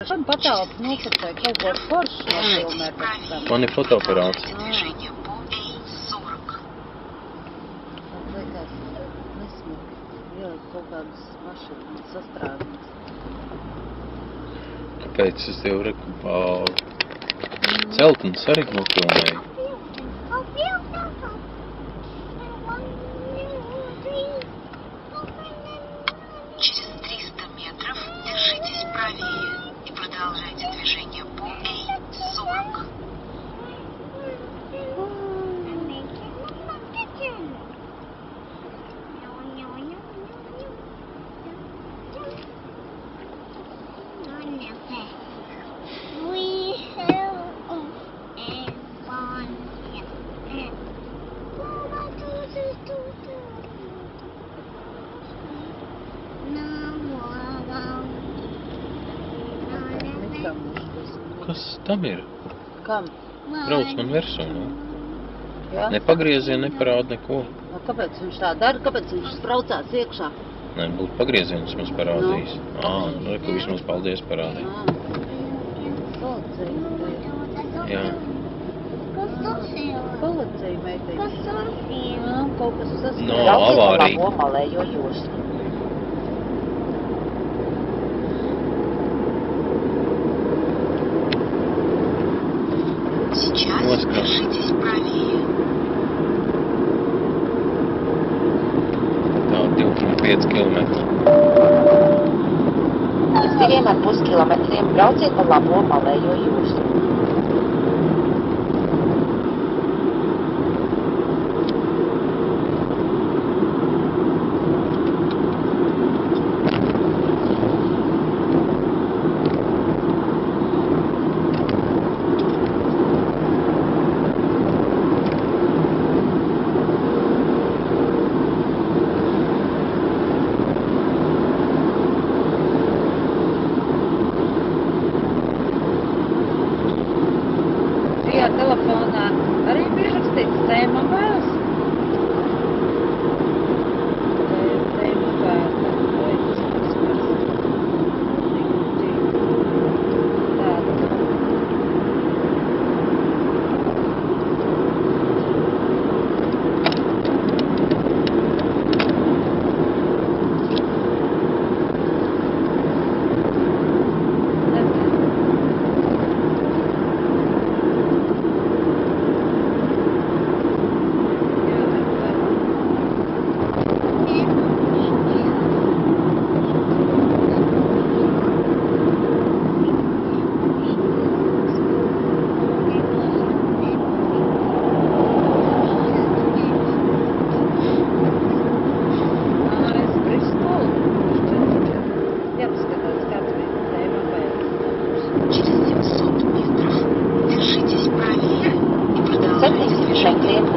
Šam patālpu nofotē kaut ko foršu nofilmē pēc tam. Man ir fotoaparāts. Liekas, nesmuki. Ielikt kaut kādas mašīnas sastrādnes. Kāpēc es tev reku celtnes arī nofilmēju? Через 300 метров держитесь правее и продолжайте движение по А-40. Kas tam ir? Kam? Brauc man virsū, nu? Jā? Nepagriezieni, neparāda neko. Nu, kāpēc viņš tā dara? Kāpēc viņš spraucās iekšā? Nē, būtu pagriezienus mums parādījis. Nu, reku vismaz paldies parādīja. Policija. Jā. Policija, meitiņa. Kaut kas sasprāst. No, avārija. Malējo jostu. Сейчас держитесь правее. Tā, 2,5 kilometri. Uz 2,5 kilometriem brauciet pa labo malējo jostu. Telefonā arī bija rakstīts tēma vēlas. Tēma vēla.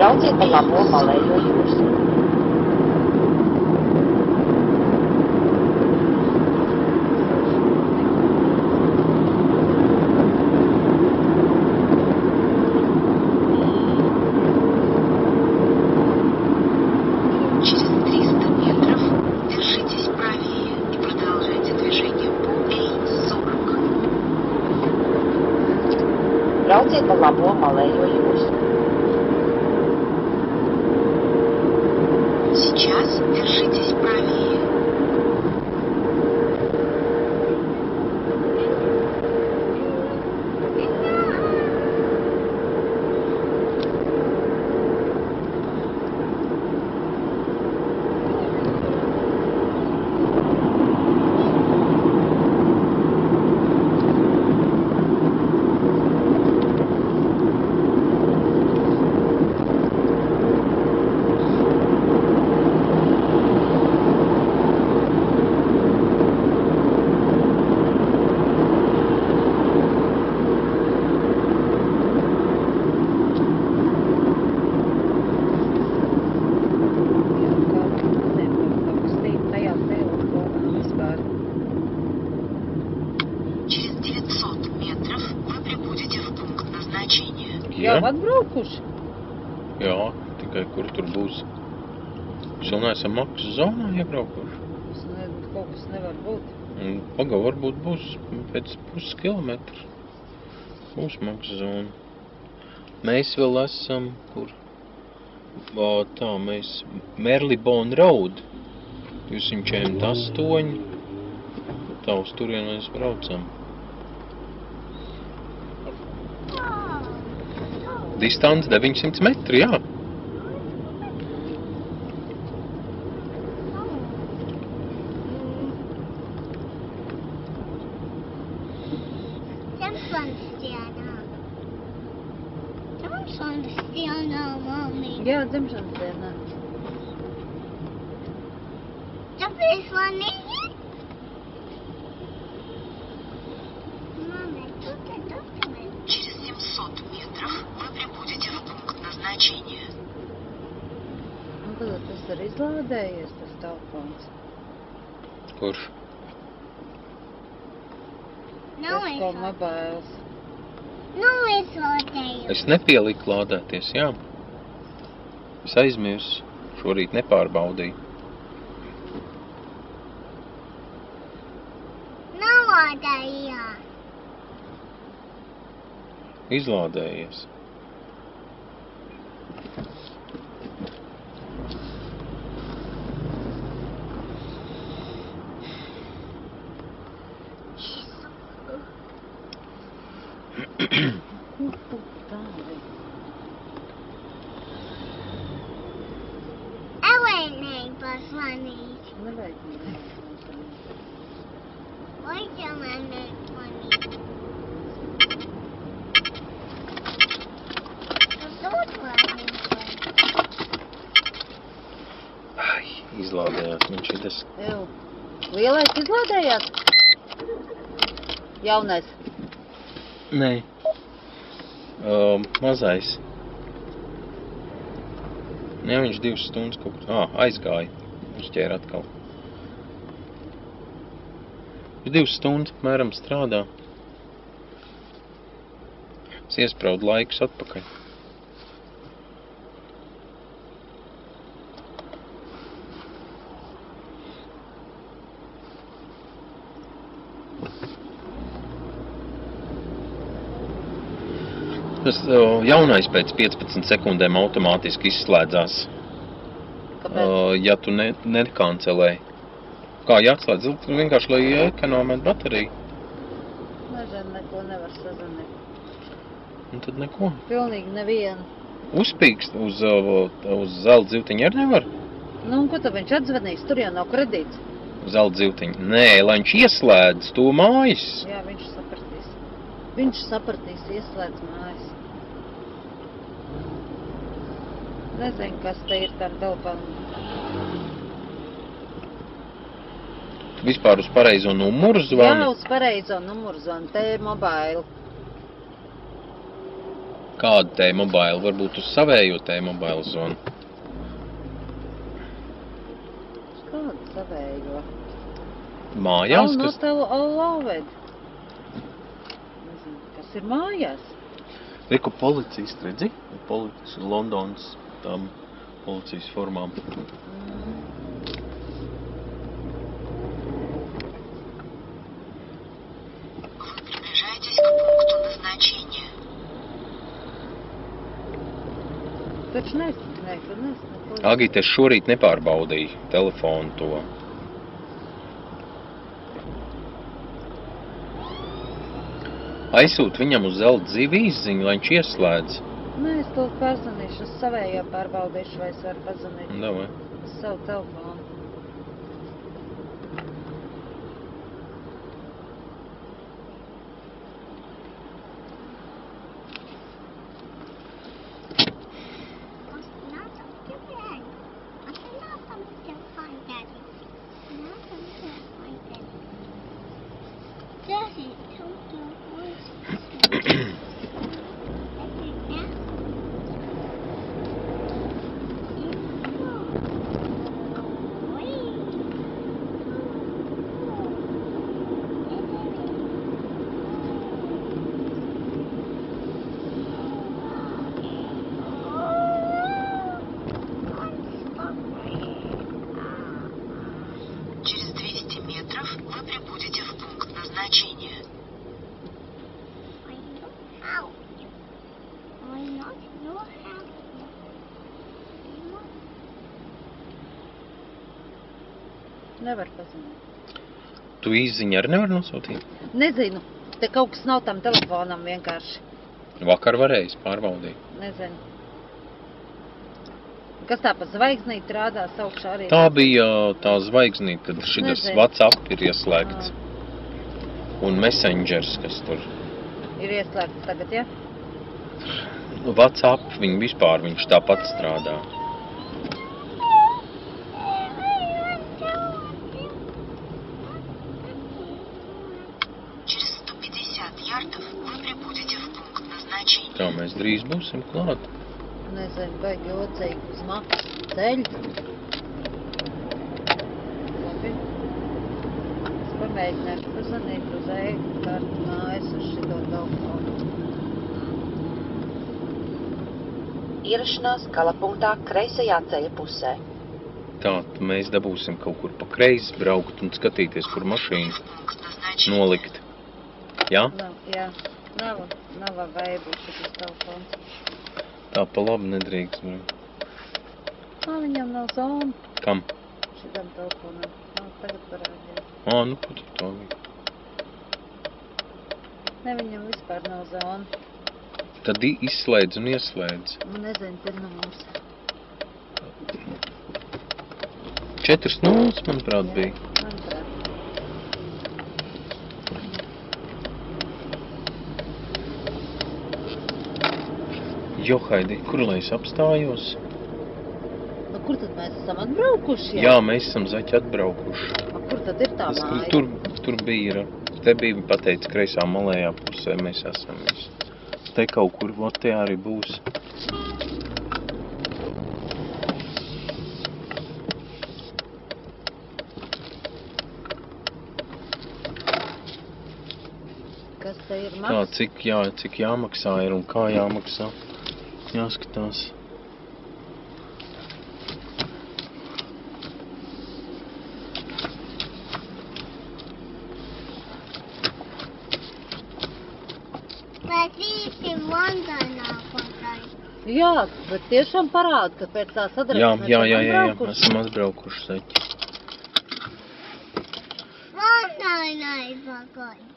Brauciet pa labo malējo jostu. Через 300 метров держитесь правее и продолжайте движение по А-40. Brauciet pa labo malējo jostu. Сейчас держитесь правее. Jau atbraukuši? Jā, tikai kur tur būs. Mēs vēl neesam maksas zonā iebraukuši. Es nezinu, kaut kas nevar būt. Paga, varbūt būs pēc puskilometra. Būs maksa zona. Mēs vēl esam, kur? Tā, mēs Marylebone Road. 248. Tā, uz turien mēs braucam. Distance 900 metri, jā. Jā, dzimšanas dienā. Tāpēc svanīgi? Мама, тут и тут. Через 700 метров вы прибудете в пункт назначения. Nu, tad tas ir izlādējies, tas telefons. Kurš? Nav Tas, ko mobiles. Nav izlādēju. Es nepieliku lādēties, jā. Es aizmirsu. Šorīt nepārbaudīju. Nav lādēju. Izlādējies. Kur tu tādi? Elenei pasvanīt. Nevajag man. Vai ģemenei pasvanīt? Ai, izlādējās man šitas. Ew. Lielais izlādējās? Jaunais. Nē. Mazais. Nē, viņš 2 stundas kaut kur... aizgāja. Uzķēra atkal. Viņš 2 stundas apmēram strādā. Es iespraudu laikus atpakaļ. Tas jaunais pēc 15 sekundēm automātiski izslēdzās. Kāpēc? Ja tu nekancelē. Kā jāatslēdz? Vienkārši, lai iekonomētu bateriju. Nezinu, neko nevar sazvanīt. Un tad neko. Pilnīgi nevienu. Uzpīkst uz zelta zivtiņu arī nevar? Nu, un ko tad viņš atzvanīs? Tur jau nav kredīts. Zelta zivtiņu. Nē, lai viņš ieslēdz to mājas. Jā, viņš sapratīs. Viņš sapratīs, ieslēdz mājas. Nezinu, kas te ir tam telefonu. Vispār uz pareizo numuru zvani? Jā, uz pareizo numuru zvani. Te ir mobile. Kādu T-Mobile? Varbūt uz savējo T-Mobile zvanu. Uz kādu savējo? Mājās, No kas... tavu Allaved. Nezinu, kas ir mājās? Reku policijas, redzi? Policijas, Londonas tām policijas formām. Вы приближаетесь к пункту назначения. Taču nesmu. Agīt, es šorīt nepārbaudīju telefonu to. Aizsūt viņam uz zelta zivi izziņu, lai viņš ieslēdz. Nē, es to pārzvanīšu. Es savējā pārbaudīšu, vai es varu pazvanīt. Davai. Uz savu telefonu. Через 200 метров вы прибудете Ow. Why not your hand? Nevar paziņot. Tu īsziņu arī nevar nosūtīt? Nezinu. Te kaut kas nav tam telefonam vienkārši. Vakar varējis pārbaudīt. Nezinu. Kas tā pa zvaigznīti rādās augšā arī? Tā bija tā zvaigznīte, kad šitas Nezinu. WhatsApp ir ieslēgts. Un Messengers, kas tur. Ir ieslēgts tagad, ja? WhatsApp, viņš tāpat strādā. Через 150 ярдов вы прибудете в пункт назначения. Tā mēs drīz būsim klāt. Nezinu, baigi jocīgi uz maksas ceļu. Labi. Es pamēģināšu pazanīt uz e-kartu mājas uz šito telefonu. Ierašanās galapunktā kreisajā ceļa pusē. Tā, mēs dabūsim kaut kur pa kreisi braukt un skatīties, kur mašīnu nolikt. Jā? Jā, nav veibu šitas telefons. Tā pa labi nedrīkst. Viņam nav zona Kam? šitam telefonam. Tagad parādīja. Nu pat to bija. Ne, viņam vispār nav zona. Tad izslēdz un ieslēdz. Nezinu, te numurs. 4-0, manuprāt, bija. Manuprāt. Jo, Haidi, kur lai es apstājos? Kur tad mēs esam atbraukuši? Jā, mēs esam zaķi atbraukuši. Kur tad ir tā māja? Tur bija, te bija pateicis kreisā malējā pusē, mēs esam visi. Te kaut kur, te arī būs. Kas te ir Tā, maks? cik jāmaksā ir un kā jāmaksā. Jāskatās. Mēs visi Londonā pagāju. Jā, bet tiešām parāda, ka pēc tās adreses Jā, esam atbraukuši zaķi. Londonā pagāju.